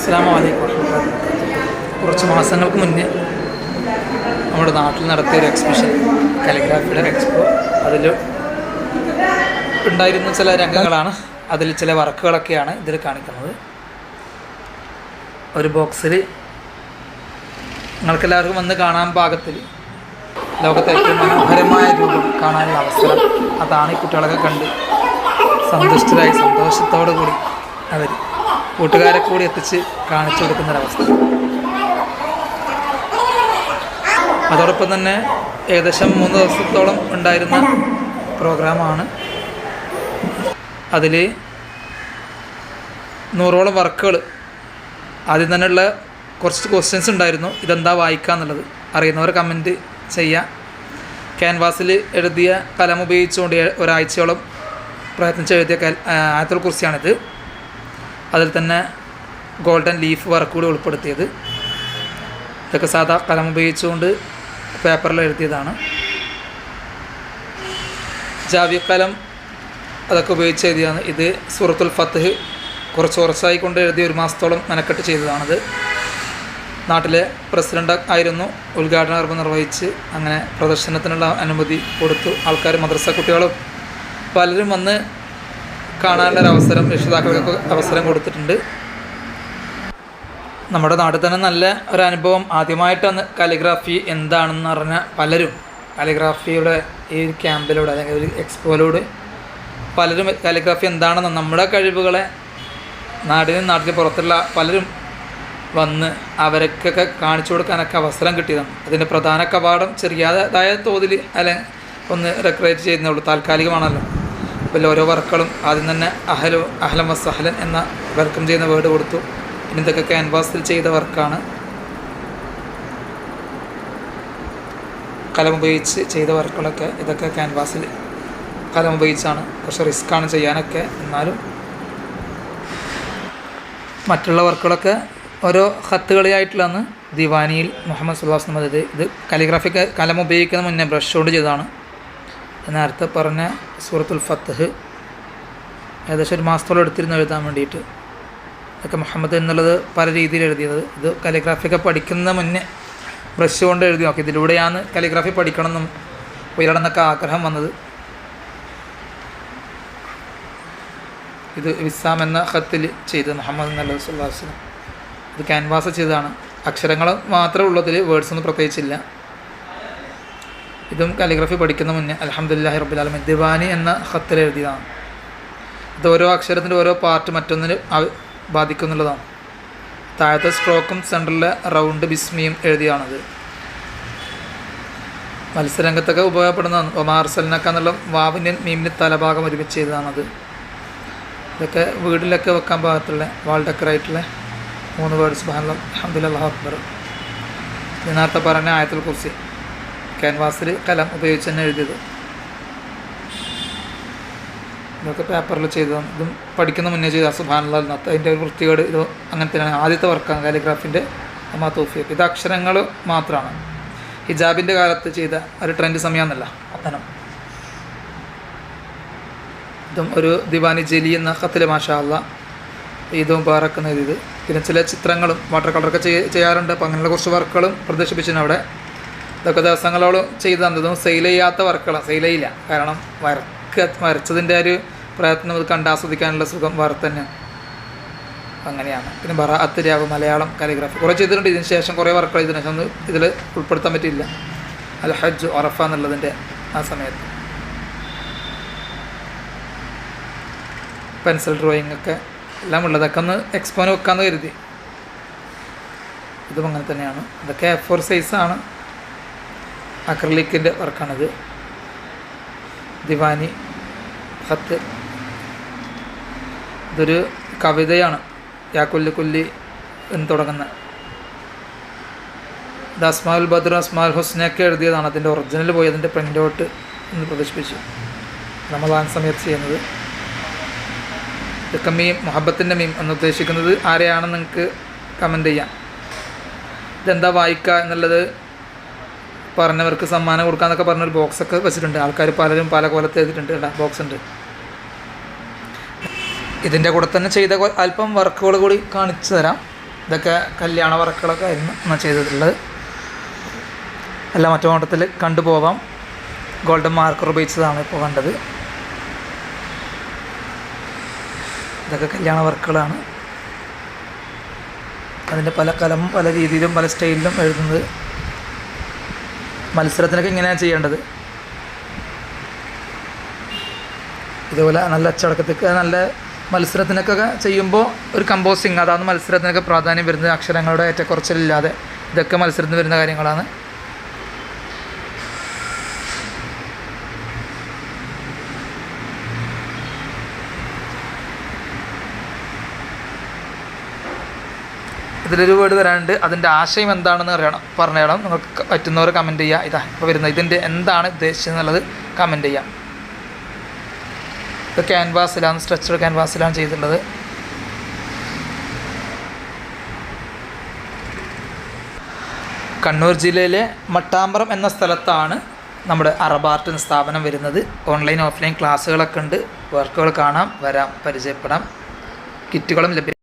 അസ്സലാമു അലൈക്കും വറഹ്മത്തുള്ളാഹി. കുറച്ച് മാസങ്ങൾക്ക് മുന്നേ നമ്മുടെ നാട്ടിൽ നടത്തിയൊരു എക്സിബിഷൻ, കാലിഗ്രാഫിയുടെ എക്സ്പോ, അതിൽ ഉണ്ടായിരുന്ന ചില രംഗങ്ങളാണ്, അതിൽ ചില വർക്കുകളൊക്കെയാണ് ഇതിൽ കാണിക്കുന്നത്. ഒരു ബോക്സിൽ നിങ്ങൾക്കെല്ലാവർക്കും വന്ന് കാണാൻ പാകത്തിൽ ലോകത്തെ ഏറ്റവും മനോഹരമായ രൂപം കാണാനുള്ള അവസരം, അതാണ് ഈ കുട്ടികളൊക്കെ കണ്ട് സന്തുഷ്ടരായി സന്തോഷത്തോടു കൂടി അവർ കൂട്ടുകാരെ കൂടി എത്തിച്ച് കാണിച്ചു കൊടുക്കുന്നൊരവസ്ഥ. അതോടൊപ്പം തന്നെ ഏകദേശം 3 ദിവസത്തോളം ഉണ്ടായിരുന്ന പ്രോഗ്രാമാണ്. അതിൽ 100ഓളം വർക്കുകൾ, ആദ്യം തന്നെയുള്ള കുറച്ച് ക്വസ്റ്റ്യൻസ് ഉണ്ടായിരുന്നു. ഇതെന്താ വായിക്കുക എന്നുള്ളത് അറിയുന്നവർ കമൻറ്റ് ചെയ്യുക. ക്യാൻവാസിൽ എഴുതിയ കലം ഉപയോഗിച്ചുകൊണ്ട് ഒരാഴ്ചയോളം പ്രയത്നിച്ച് എഴുതിയ ആയത്തുൽ കുർസിയാണിത്. അതിൽ തന്നെ ഗോൾഡൻ ലീഫ് വർക്ക് കൂടി ഉൾപ്പെടുത്തിയത്. ഇതൊക്കെ സാധാ കലം ഉപയോഗിച്ചുകൊണ്ട് പേപ്പറിൽ എഴുതിയതാണ്. ജാവിയക്കലം അതൊക്കെ ഉപയോഗിച്ച് എഴുതിയതാണ്. ഇത് സൂറത്തുൽ ഫത്ത്ഹ് കുറച്ചായി കൊണ്ട് എഴുതി 1 മാസത്തോളം മെനക്കെട്ട് ചെയ്തതാണിത്. നാട്ടിലെ പ്രസിഡൻ്റ് ആയിരുന്നു ഉദ്ഘാടന കർമ്മം നിർവഹിച്ച് അങ്ങനെ പ്രദർശനത്തിനുള്ള അനുമതി കൊടുത്തു. ആൾക്കാർ, മദ്രസ കുട്ടികളും പലരും വന്ന് കാണാനുള്ളൊരവസരം രക്ഷിതാക്കൾക്ക് അവസരം കൊടുത്തിട്ടുണ്ട്. നമ്മുടെ നാട്ടിൽ തന്നെ നല്ല ഒരനുഭവം. ആദ്യമായിട്ടാണ് കാലിഗ്രാഫി എന്താണെന്ന് പറഞ്ഞ പലരും കാലിഗ്രാഫിയുടെ ഈ ക്യാമ്പിലൂടെ അല്ലെങ്കിൽ ഒരു എക്സ്പോയിലൂടെ പലരും കാലിഗ്രാഫി എന്താണെന്ന് നമ്മുടെ കഴിവുകളെ നാട്ടിന് പുറത്തുള്ള പലരും വന്ന് അവരൊക്കെ കാണിച്ചു കൊടുക്കാനൊക്കെ അവസരം കിട്ടിയതാണ്. അതിൻ്റെ പ്രധാന കവാടം ചെറിയതായ തോതിൽ ഒന്ന് ഡെക്കറേറ്റ് ചെയ്യുന്നുള്ളൂ, താൽക്കാലികമാണല്ലോ. അപ്പോൾ ഓരോ വർക്കുകളും ആദ്യം തന്നെ അഹ്ലൻ വസഹ്ലൻ എന്ന വെൽക്കം ചെയ്യുന്ന വേർഡ് കൊടുത്തു. പിന്നെ ഇതൊക്കെ ക്യാൻവാസിൽ ചെയ്ത വർക്കാണ്, കലം ഉപയോഗിച്ച് ചെയ്ത വർക്കുകളൊക്കെ. ഇതൊക്കെ ക്യാൻവാസിൽ കലം ഉപയോഗിച്ചാണ്. കുറച്ച് റിസ്ക്കാണ് ചെയ്യാനൊക്കെ, എന്നാലും മറ്റുള്ള വർക്കുകളൊക്കെ ഓരോ ഖത്തുകളിയായിട്ടുള്ളതാണ്. ദിവാനിയിൽ മുഹമ്മദ് സല്ലല്ലാഹു അലൈഹി വസല്ലം ഇത് കാലിഗ്രാഫിക്ക് കലം ഉപയോഗിക്കുന്ന മുന്നേ ബ്രഷ് കൊണ്ട് ചെയ്തതാണ്. നേരത്തെ പറഞ്ഞ സൂറത്തുൽ ഫത്ത്ഹ് ഏകദേശം 1 മാസത്തോളം എടുത്തിരുന്നു എഴുതാൻ വേണ്ടിയിട്ട്. ഇതൊക്കെ മുഹമ്മദ് എന്നുള്ളത് പല രീതിയിൽ എഴുതിയത്. ഇത് കാലിഗ്രാഫിയൊക്കെ പഠിക്കുന്ന മുന്നേ ബ്രഷ് കൊണ്ട് എഴുതി നോക്കി. ഇതിലൂടെയാണ് കാലിഗ്രാഫി പഠിക്കണമെന്നും ഉയരണമെന്നൊക്കെ ആഗ്രഹം വന്നത്. ഇത് വിസാം എന്ന ഖത്തിൽ ചെയ്തത് മുഹമ്മദ് സല്ലല്ലാഹു അലൈഹി വസല്ലം. ഇത് ക്യാൻവാസ് ചെയ്തതാണ്. അക്ഷരങ്ങൾ മാത്രമേ ഉള്ളതിൽ, വേർഡ്സൊന്നും പ്രത്യേകിച്ചില്ല. ഇതും കാലിഗ്രാഫി പഠിക്കുന്ന മുന്നേ അൽഹംദുലില്ലാഹി റബ്ബിൽ ആലമീൻ ദിവാനി എന്ന ഖത്തിൽ എഴുതിയതാണ്. ഇത് ഓരോ അക്ഷരത്തിൻ്റെ ഓരോ പാർട്ട് മറ്റൊന്നിന് ബാധിക്കുന്നുള്ളതാണ്. താഴത്തെ സ്ട്രോക്കും സെൻറ്ററിലെ റൗണ്ട് ബിസ്മിയും എഴുതിയാണത്. മത്സരരംഗത്തൊക്കെ ഉപയോഗപ്പെടുന്നതാണ്. ഒമാർസലിനൊക്കെ എന്നുള്ള വാവിൻ്റെ മീമിൻ്റെ തലഭാഗം ഒരുമിച്ച് ചെയ്തതാണത്. ഇതൊക്കെ വീട്ടിലൊക്കെ വെക്കാൻ പാകത്തുള്ള വാൾ ഡെക്കറായിട്ടുള്ള 3 വേർഡ് സുബ്ഹാനല്ലാഹ് അൽഹംദുലില്ലാഹി അല്ലാഹു അക്ബർ. നേരത്തെ പറഞ്ഞ ആയത്തുൽ കുർസി ക്യാൻവാസിൽ കലം ഉപയോഗിച്ച് തന്നെ എഴുതിയത്. ഇതൊക്കെ പേപ്പറിൽ ചെയ്തതാണ്. ഇതും പഠിക്കുന്ന മുന്നേ ചെയ്ത സുബ്ഹാനല്ലാഹ് എന്നത്തെ അതിൻ്റെ ഒരു വൃത്തികേട് ഇത് അങ്ങനെ തന്നെയാണ്. ആദ്യത്തെ വർക്കാണ് കാലിഗ്രാഫിൻ്റെ അമാ തൗഫീഖ്. ഇത് അക്ഷരങ്ങൾ മാത്രമാണ്. ഹിജാബിൻ്റെ കാലത്ത് ചെയ്ത ഒരു ട്രെൻഡ് സമയമെന്നല്ല അത്തനം. ഇതും ഒരു ദിവാനി ജലി എന്ന ഖത്തിൽ മാഷാ അല്ലാഹ് ഇതും പാറക്കുന്ന ഇത്. പിന്നെ ചില ചിത്രങ്ങളും വാട്ടർ കളറൊക്കെ ചെയ്യാറുണ്ട്. അപ്പോൾ അങ്ങനെയുള്ള കുറച്ച് വർക്കുകളും പ്രദർശിപ്പിച്ചിട്ടുണ്ട് അവിടെ. ഇതൊക്കെ ദിവസങ്ങളോളം ചെയ്തതാണ്. ഇതൊന്നും സെയിൽ ചെയ്യാത്ത വർക്കുകളാണ്. സെയിൽ ചെയ്യില്ല, കാരണം വരച്ചതിൻ്റെ ഒരു പ്രയത്നം ഇത് കണ്ടാസ്വദിക്കാനുള്ള സുഖം വേറെ തന്നെ അങ്ങനെയാണ്. പിന്നെ ബറാഅത്ത് രാവ് മലയാളം കാലിഗ്രാഫി കുറേ ചെയ്തിട്ടുണ്ട്. ഇതിന് ശേഷം കുറേ വർക്കുകൾ ഇതിന് ശേഷം ഇതിൽ ഉൾപ്പെടുത്താൻ പറ്റിയില്ല. അൽ ഹജ്ജ് അറഫ എന്നുള്ളതിൻ്റെ ആ സമയത്ത് പെൻസിൽ ഡ്രോയിങ് ഒക്കെ എല്ലാം ഉള്ളതൊക്കെ ഒന്ന് എക്സ്പോന് വെക്കാമെന്ന് കരുതി. ഇതും അങ്ങനെ തന്നെയാണ്. ഇതൊക്കെ A4 സൈസാണ്. അക്രലിക്കിൻ്റെ വർക്കാണിത്. ദിവാനി ഖത്ത്. ഇതൊരു കവിതയാണ്, യാ കുല്ലി കുല്ലി എന്ന് തുടങ്ങുന്ന. ഇത് അസ്മാഉൽ ബദ്ർ അസ്മാഉൽ ഹുസ്നയൊക്കെ എഴുതിയതാണ്. അതിൻ്റെ ഒറിജിനൽ പോയി അതിൻ്റെ പ്രിൻ്റ് ഔട്ട് എന്ന് പ്രദർശിപ്പിച്ചു. റമദാൻ സമയത്ത് ചെയ്യുന്നത്. ഇതൊക്കെ മീം, മുഹബത്തിൻ്റെ മീം എന്ന് ഉദ്ദേശിക്കുന്നത് ആരെയാണെന്ന് നിങ്ങൾക്ക് കമൻറ്റ് ചെയ്യാം. ഇതെന്താ വായിക്കുക എന്നുള്ളത് പറഞ്ഞവർക്ക് സമ്മാനം കൊടുക്കാമെന്നൊക്കെ പറഞ്ഞൊരു ബോക്സൊക്കെ വെച്ചിട്ടുണ്ട്. ആൾക്കാർ പലരും പല കോലത്ത് എഴുതിയിട്ടുണ്ട്. ബോക്സ് ഉണ്ട്. ഇതിൻ്റെ കൂടെ തന്നെ ചെയ്ത അല്പം വർക്കുകൾ കൂടി കാണിച്ചു തരാം. ഇതൊക്കെ കല്യാണ വർക്കുകളൊക്കെ ആയിരുന്നു ചെയ്തിട്ടുള്ളത്. എല്ലാം ഒറ്റനോട്ടത്തിൽ കണ്ടുപോകാം. ഗോൾഡൻ മാർക്കർ ഉപയോഗിച്ചതാണ് ഇപ്പോൾ കണ്ടത്. ഇതൊക്കെ കല്യാണ വർക്കുകളാണ്. അതിൻ്റെ പല കലമും പല രീതിയിലും പല സ്റ്റൈലിലും എഴുതുന്നത്. മത്സരത്തിനൊക്കെ ഇങ്ങനെയാണ് ചെയ്യേണ്ടത്. ഇതുപോലെ നല്ല അച്ചടക്കത്തേക്ക് നല്ല മത്സരത്തിനൊക്കെ ചെയ്യുമ്പോൾ ഒരു കമ്പോസിങ്, അതാണ് മത്സരത്തിനൊക്കെ പ്രാധാന്യം വരുന്നത്. അക്ഷരങ്ങളുടെ ഏറ്റക്കുറച്ചിലില്ലാതെ ഇതൊക്കെ മത്സരത്തിന് വരുന്ന കാര്യങ്ങളാണ്. ഇതിലൊരു വേർഡ് വരാനുണ്ട്. അതിൻ്റെ ആശയം എന്താണെന്ന് പറഞ്ഞു തരണം. നിങ്ങൾക്ക് പറ്റുന്നവർ കമൻറ്റ് ചെയ്യുക. ഇതാ ഇപ്പോൾ വരുന്നത്, ഇതിൻ്റെ എന്താണ് ഉദ്ദേശിച്ചത് എന്നുള്ളത് കമൻറ്റ് ചെയ്യാം. ഇത് ക്യാൻവാസിലാണ്, സ്ട്രെച്ചർ ക്യാൻവാസിലാണ് ചെയ്തിട്ടുള്ളത്. കണ്ണൂർ ജില്ലയിലെ മട്ടാമ്പറം എന്ന സ്ഥലത്താണ് നമ്മുടെ അറബാർട്ട് എന്ന സ്ഥാപനം വരുന്നത്. ഓൺലൈൻ ഓഫ്ലൈൻ ക്ലാസ്സുകളൊക്കെ ഉണ്ട്. വർക്കുകൾ കാണാം, വരാം, പരിചയപ്പെടാം. കിറ്റുകളും ലഭ്യം.